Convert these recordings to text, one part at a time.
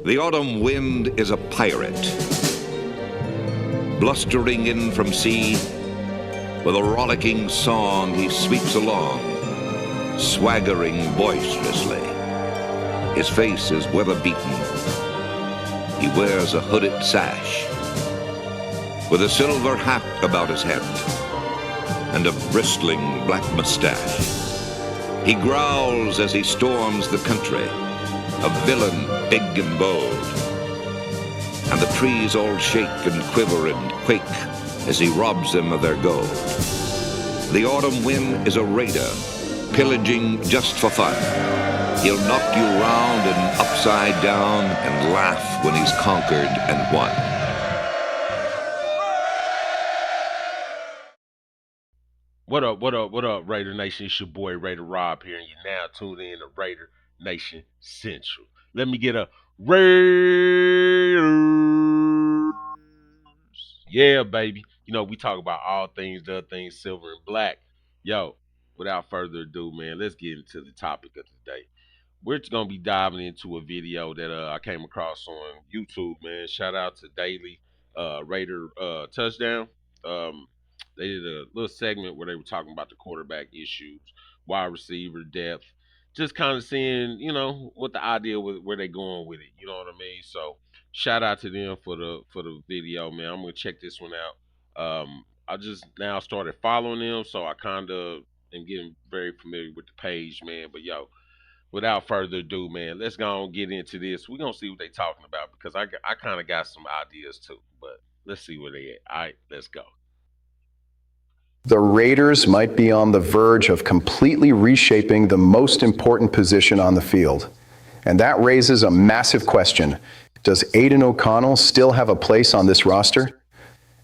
The autumn wind is a pirate, blustering in from sea. With a rollicking song he sweeps along, swaggering boisterously. His face is weather-beaten. He wears a hooded sash, with a silver hat about his head and a bristling black mustache. He growls as he storms the country, a villain big and bold. And the trees all shake and quiver and quake as he robs them of their gold. The autumn wind is a raider, pillaging just for fun. He'll knock you round and upside down and laugh when he's conquered and won. What up, Raider Nation? It's your boy, Raider Rob here, and you're now tuned in to Raider Nation Central. Let me get a Raiders. Yeah, baby. You know, we talk about all things, the other things, silver and black. Yo, without further ado, man, let's get into the topic of today. We're just going to be diving into a video that I came across on YouTube, man. Shout out to Daily Raider Touchdown. They did a little segment where they were talking about the quarterback issues, wide receiver depth, just kind of seeing, you know, what the idea was, where they going with it. You know what I mean? So shout out to them for the video, man. I'm gonna check this one out. I just now started following them, so I kind of am getting very familiar with the page, man. But yo, without further ado, man, let's go and get into this. We're gonna see what they talking about because I kind of got some ideas too. But let's see where they at. All right, let's go. The Raiders might be on the verge of completely reshaping the most important position on the field. And that raises a massive question. Does Aidan O'Connell still have a place on this roster?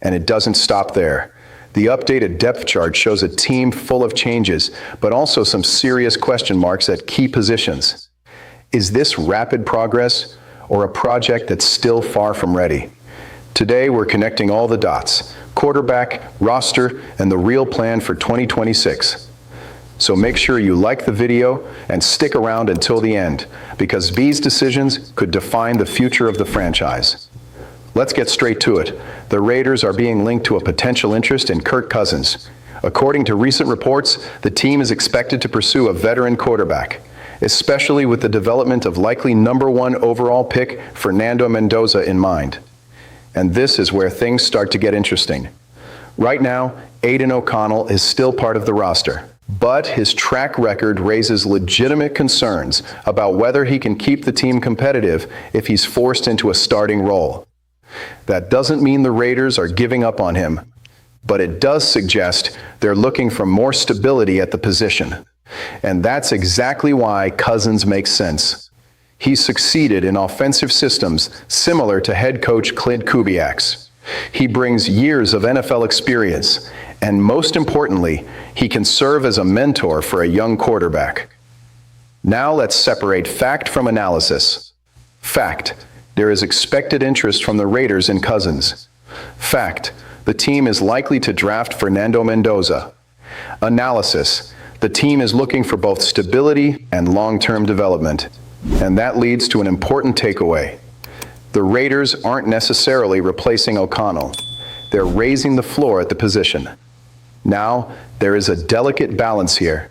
And it doesn't stop there. The updated depth chart shows a team full of changes, but also some serious question marks at key positions. Is this rapid progress or a project that's still far from ready? Today, we're connecting all the dots: quarterback, roster, and the real plan for 2026. So make sure you like the video and stick around until the end, because these decisions could define the future of the franchise. Let's get straight to it. The Raiders are being linked to a potential interest in Kirk Cousins. According to recent reports, the team is expected to pursue a veteran quarterback, especially with the development of likely #1 overall pick Fernando Mendoza in mind. And this is where things start to get interesting. Right now, Aidan O'Connell is still part of the roster, but his track record raises legitimate concerns about whether he can keep the team competitive if he's forced into a starting role. That doesn't mean the Raiders are giving up on him, but it does suggest they're looking for more stability at the position. And that's exactly why Cousins makes sense. He succeeded in offensive systems similar to head coach Clint Kubiak's. He brings years of NFL experience, and most importantly, he can serve as a mentor for a young quarterback. Now let's separate fact from analysis. Fact: there is expected interest from the Raiders in Cousins. Fact: the team is likely to draft Fernando Mendoza. Analysis: the team is looking for both stability and long-term development. And that leads to an important takeaway. The Raiders aren't necessarily replacing O'Connell. They're raising the floor at the position. Now, there is a delicate balance here.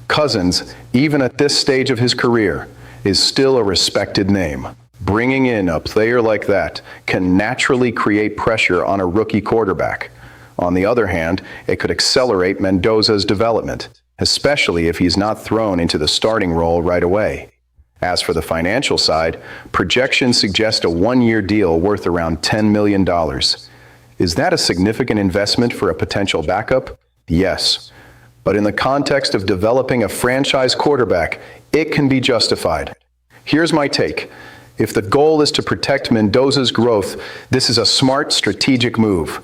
Cousins, even at this stage of his career, is still a respected name. Bringing in a player like that can naturally create pressure on a rookie quarterback. On the other hand, it could accelerate Mendoza's development, especially if he's not thrown into the starting role right away. As for the financial side, projections suggest a one-year deal worth around $10 million. Is that a significant investment for a potential backup? Yes. But in the context of developing a franchise quarterback, it can be justified. Here's my take. If the goal is to protect Mendoza's growth, this is a smart strategic move.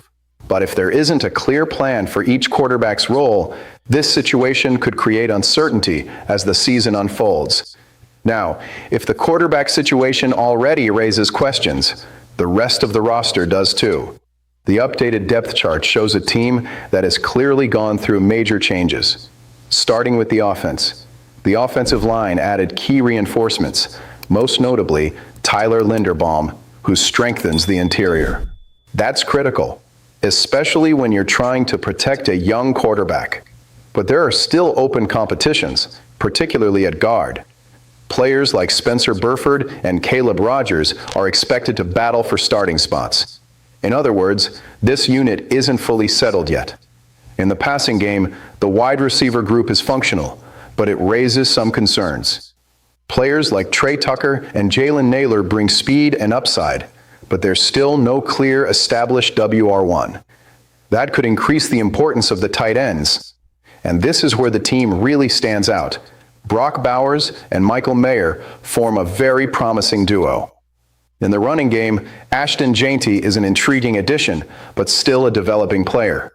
But if there isn't a clear plan for each quarterback's role, this situation could create uncertainty as the season unfolds. Now, if the quarterback situation already raises questions, the rest of the roster does too. The updated depth chart shows a team that has clearly gone through major changes. Starting with the offense. The offensive line added key reinforcements, most notably Tyler Linderbaum, who strengthens the interior. That's critical, especially when you're trying to protect a young quarterback. But there are still open competitions, particularly at guard. Players like Spencer Burford and Caleb Rogers are expected to battle for starting spots. In other words, this unit isn't fully settled yet. In the passing game, the wide receiver group is functional, but it raises some concerns. Players like Trey Tucker and Jalen Naylor bring speed and upside, but there's still no clear established WR1. That could increase the importance of the tight ends. And this is where the team really stands out. Brock Bowers and Michael Mayer form a very promising duo. In the running game, Ashton Jainty is an intriguing addition, but still a developing player.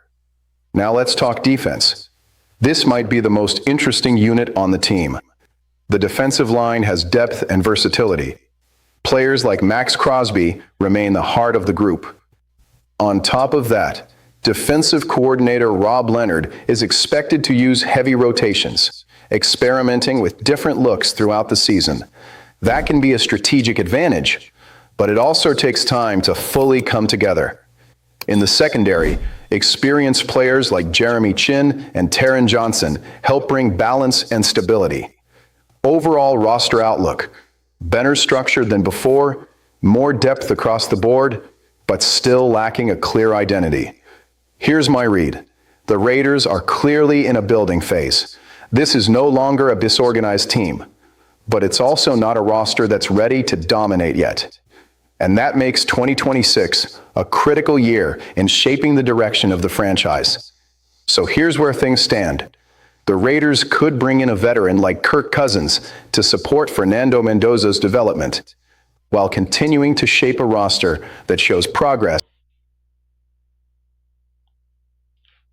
Now let's talk defense. This might be the most interesting unit on the team. The defensive line has depth and versatility. Players like Max Crosby remain the heart of the group. On top of that, defensive coordinator Rob Leonard is expected to use heavy rotations, experimenting with different looks throughout the season. That can be a strategic advantage, but it also takes time to fully come together. In the secondary, experienced players like Jeremy Chin and Taron Johnson help bring balance and stability. Overall roster outlook: better structured than before, more depth across the board, but still lacking a clear identity. Here's my read. The Raiders are clearly in a building phase. This is no longer a disorganized team, but it's also not a roster that's ready to dominate yet. And that makes 2026 a critical year in shaping the direction of the franchise. So here's where things stand. The Raiders could bring in a veteran like Kirk Cousins to support Fernando Mendoza's development, while continuing to shape a roster that shows progress.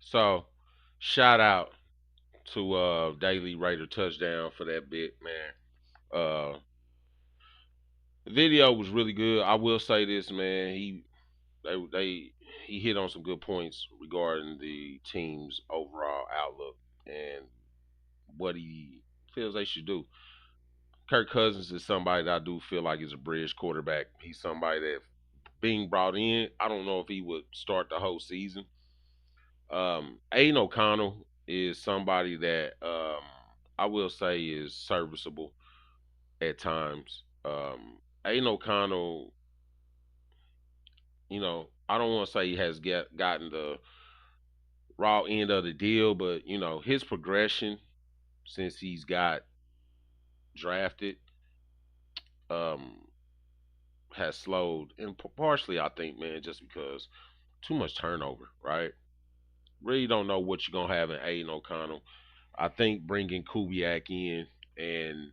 So, shout out to Daily Raider Touchdown for that bit, man. The video was really good. I will say this, man. He hit on some good points regarding the team's overall outlook and what he feels they should do. Kirk Cousins is somebody that I do feel like is a bridge quarterback. He's somebody that being brought in, I don't know if he would start the whole season. Aiden O'Connell is somebody that I will say is serviceable at times. Aiden O'Connell, I don't want to say he has gotten the raw end of the deal, but his progression since he's got drafted um, has slowed, and partially I think, man, just because too much turnover, right? Really don't know what you're gonna have in Aiden O'Connell. I think bringing Kubiak in and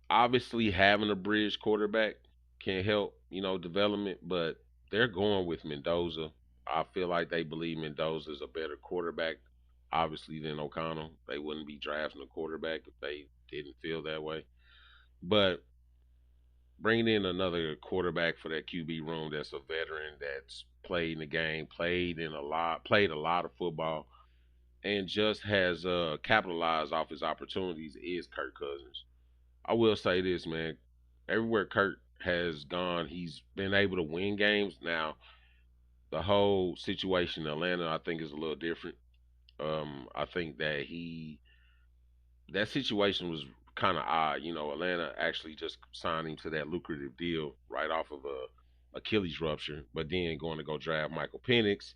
obviously having a bridge quarterback can help, development, but they're going with Mendoza. I feel like they believe Mendoza is a better quarterback, obviously, than O'Connell. They wouldn't be drafting a quarterback if they didn't feel that way. But bringing in another quarterback for that QB room that's a veteran that's played in the game, played a lot of football, and just has capitalized off his opportunities is Kirk Cousins. I will say this, man. Everywhere Kirk has gone, he's been able to win games. Now, the whole situation in Atlanta, I think, is a little different. I think that situation was kind of odd. Atlanta actually just signed him to that lucrative deal right off of a Achilles rupture, but then going to go draft Michael Penix,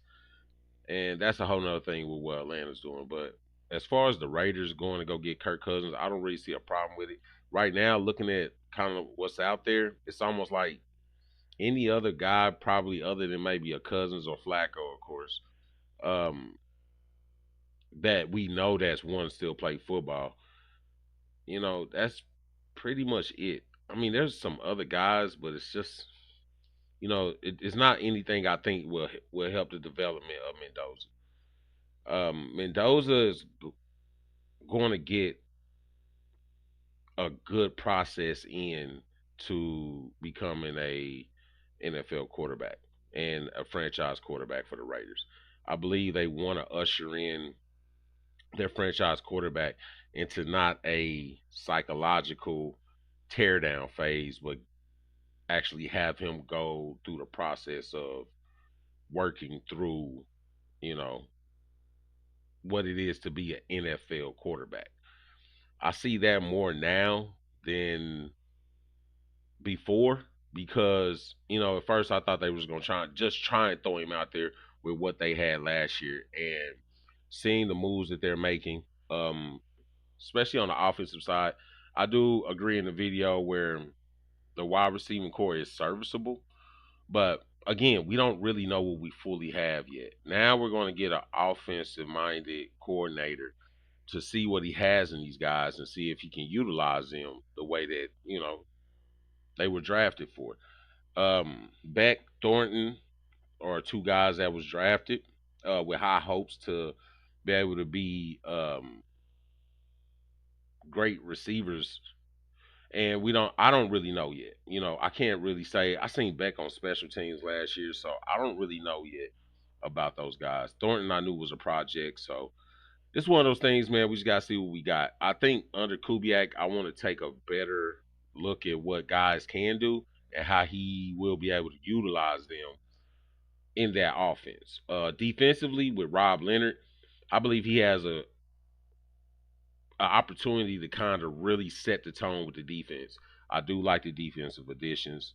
and that's a whole nother thing with what Atlanta's doing. But as far as the Raiders going to go get Kirk Cousins, I don't really see a problem with it. Right now, looking at kind of what's out there, it's almost like any other guy, probably other than maybe a Cousins or Flacco, of course, um, that we know that's one still play football. That's pretty much it. I mean, there's some other guys, but it's just it's not anything I think will help the development of Mendoza. Mendoza is going to get a good process in to becoming a NFL quarterback and a franchise quarterback for the Raiders. I believe they want to usher in their franchise quarterback into not a psychological teardown phase, but actually have him go through the process of working through, you know, what it is to be an NFL quarterback. I see that more now than before because, at first I thought they was gonna try and throw him out there with what they had last year, and seeing the moves that they're making, um, especially on the offensive side. I do agree in the video where the wide receiving core is serviceable, but again, we don't really know what we fully have yet. Now we're going to get an offensive minded coordinator to see what he has in these guys and see if he can utilize them the way that, they were drafted for. Beck, Thornton are two guys that was drafted with high hopes to be able to be great receivers, and I don't really know yet. I can't really say. I seen Beck on special teams last year, so I don't really know yet about those guys. Thornton I knew was a project, so it's one of those things, man. We just gotta see what we got. I think under Kubiak, I want to take a better look at what guys can do and how he will be able to utilize them in that offense. Defensively with Rob Leonard, I believe he has a opportunity to kind of really set the tone with the defense. I do like the defensive additions,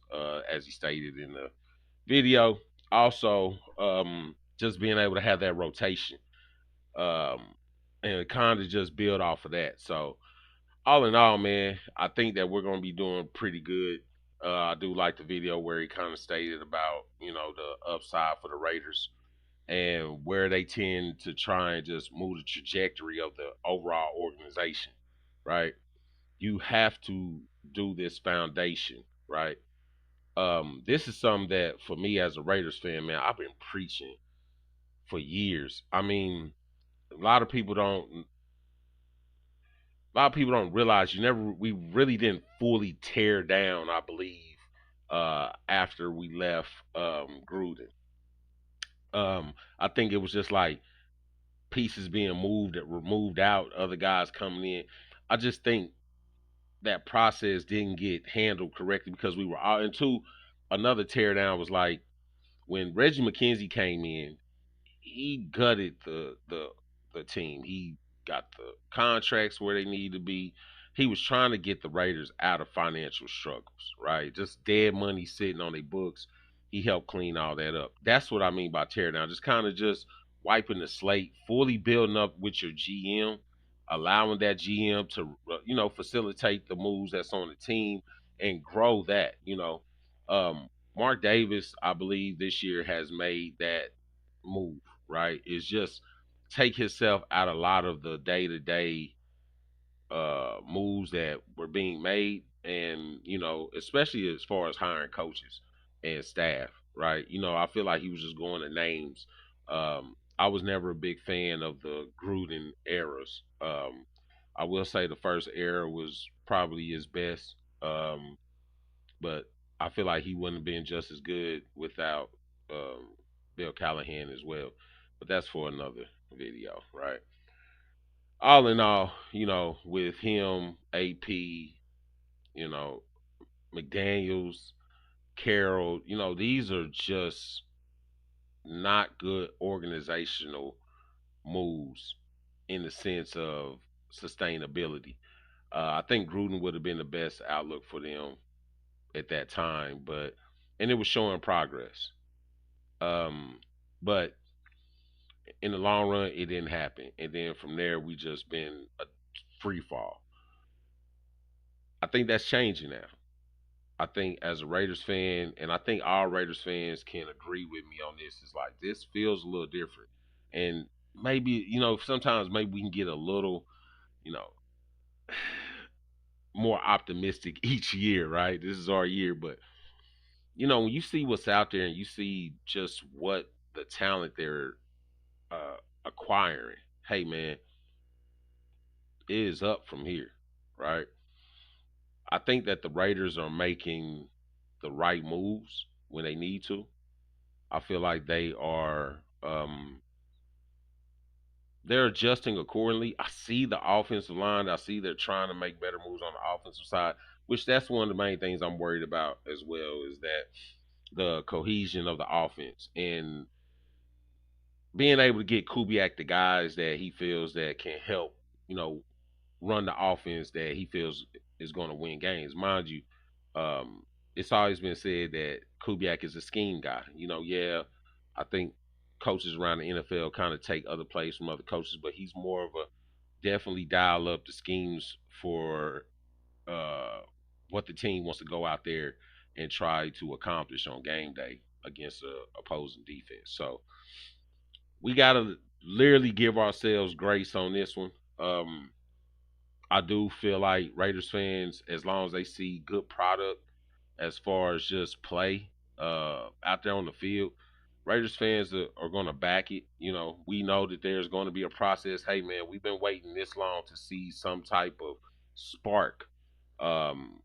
as he stated in the video. Also, just being able to have that rotation, um, and kind of just build off of that. So, all in all, man, I think that we're going to be doing pretty good. I do like the video where he kind of stated about, the upside for the Raiders and where they tend to try and just move the trajectory of the overall organization, right? You have to do this foundation, right? This is something that for me as a Raiders fan, man, I've been preaching for years. I mean, a lot of people don't a lot of people don't realize we really didn't fully tear down, I believe, after we left Gruden. I think it was just like pieces being moved that were moved out, other guys coming in. I just think that process didn't get handled correctly because we were all into another teardown was like when Reggie McKenzie came in, he gutted the team. He got the contracts where they need to be. He was trying to get the Raiders out of financial struggles, right? Just dead money sitting on their books. He helped clean all that up. That's what I mean by tear down. Just kind of just wiping the slate, fully building up with your GM, allowing that GM to facilitate the moves that's on the team and grow that. Mark Davis, I believe this year has made that move, right? Is just take himself out a lot of the day to day moves that were being made, and especially as far as hiring coaches and staff, right? I feel like he was just going to names. I was never a big fan of the Gruden eras. I will say the first era was probably his best, but I feel like he wouldn't have been just as good without um, Bill Callahan as well. But that's for another video, right? All in all, with him, AP, you know, McDaniels, Carroll, these are just not good organizational moves in the sense of sustainability. I think Gruden would have been the best outlook for them at that time, and it was showing progress. Um, but in the long run, it didn't happen, and then from there, we just been a free fall. I think that's changing now. I think as a Raiders fan, and I think all Raiders fans can agree with me on this, is like this feels a little different. And maybe, sometimes maybe we can get a little, you know, more optimistic each year, right? This is our year, but when you see what's out there and you see just what the talent they're uh, acquiring, hey man, it is up from here, right? I think that the Raiders are making the right moves when they need to. I feel like they are they're adjusting accordingly. I see the offensive line. I see they're trying to make better moves on the offensive side, which that's one of the main things I'm worried about as well, is that the cohesion of the offense and being able to get Kubiak the guys that he feels that can help, you know, run the offense that he feels is going to win games. Mind you, um, it's always been said that Kubiak is a scheme guy. You know, yeah, I think coaches around the NFL kind of take other plays from other coaches, but he's more of a definitely dial up the schemes for uh, what the team wants to go out there and try to accomplish on game day against a opposing defense. So we got to literally give ourselves grace on this one. Um, I do feel like Raiders fans, as long as they see good product as far as just play out there on the field, Raiders fans are going to back it. You know, we know that there's going to be a process. Hey, man, we've been waiting this long to see some type of spark um,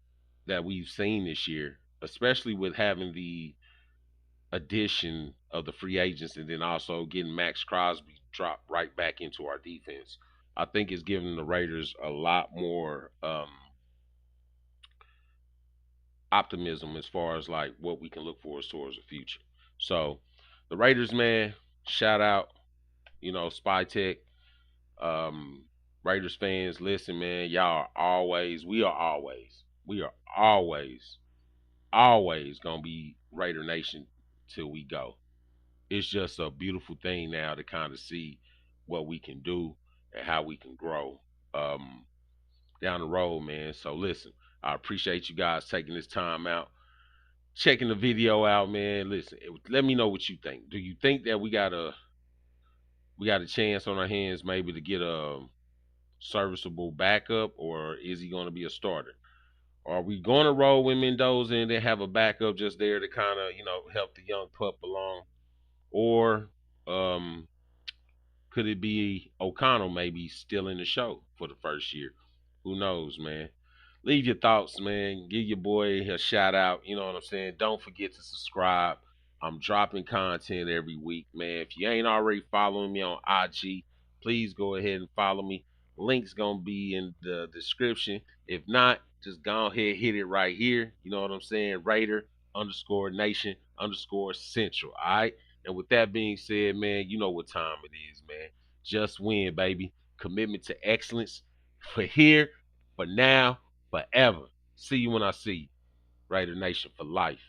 that we've seen this year, especially with having the addition of the free agents and then also getting Max Crosby dropped right back into our defense. I think it's giving the Raiders a lot more optimism as far as like what we can look for towards the future. So the Raiders, man, shout out, you know, Spy Tech. Um, Raiders fans, listen, man, y'all are always, we are always gonna be Raider Nation till we go. It's just a beautiful thing now to kind of see what we can do and how we can grow um, down the road, man. So listen, I appreciate you guys taking this time out, checking the video out, man. Listen, let me know what you think. Do you think that we got a chance on our hands maybe to get a serviceable backup, or is he going to be a starter? Are we going to roll with Mendoza and then have a backup just there to kind of, you know, help the young pup along? Or um, could it be O'Connell maybe still in the show for the first year? Who knows, man? Leave your thoughts, man. Give your boy a shout out. You know what I'm saying? Don't forget to subscribe. I'm dropping content every week, man. If you ain't already following me on IG, please go ahead and follow me. Link's gonna be in the description. If not, just go ahead, hit it right here. You know what I'm saying? Raider underscore nation underscore central. All right. And with that being said, man, you know what time it is, man. Just win, baby. Commitment to excellence for here, for now, forever. See you when I see you. Raider Nation for life.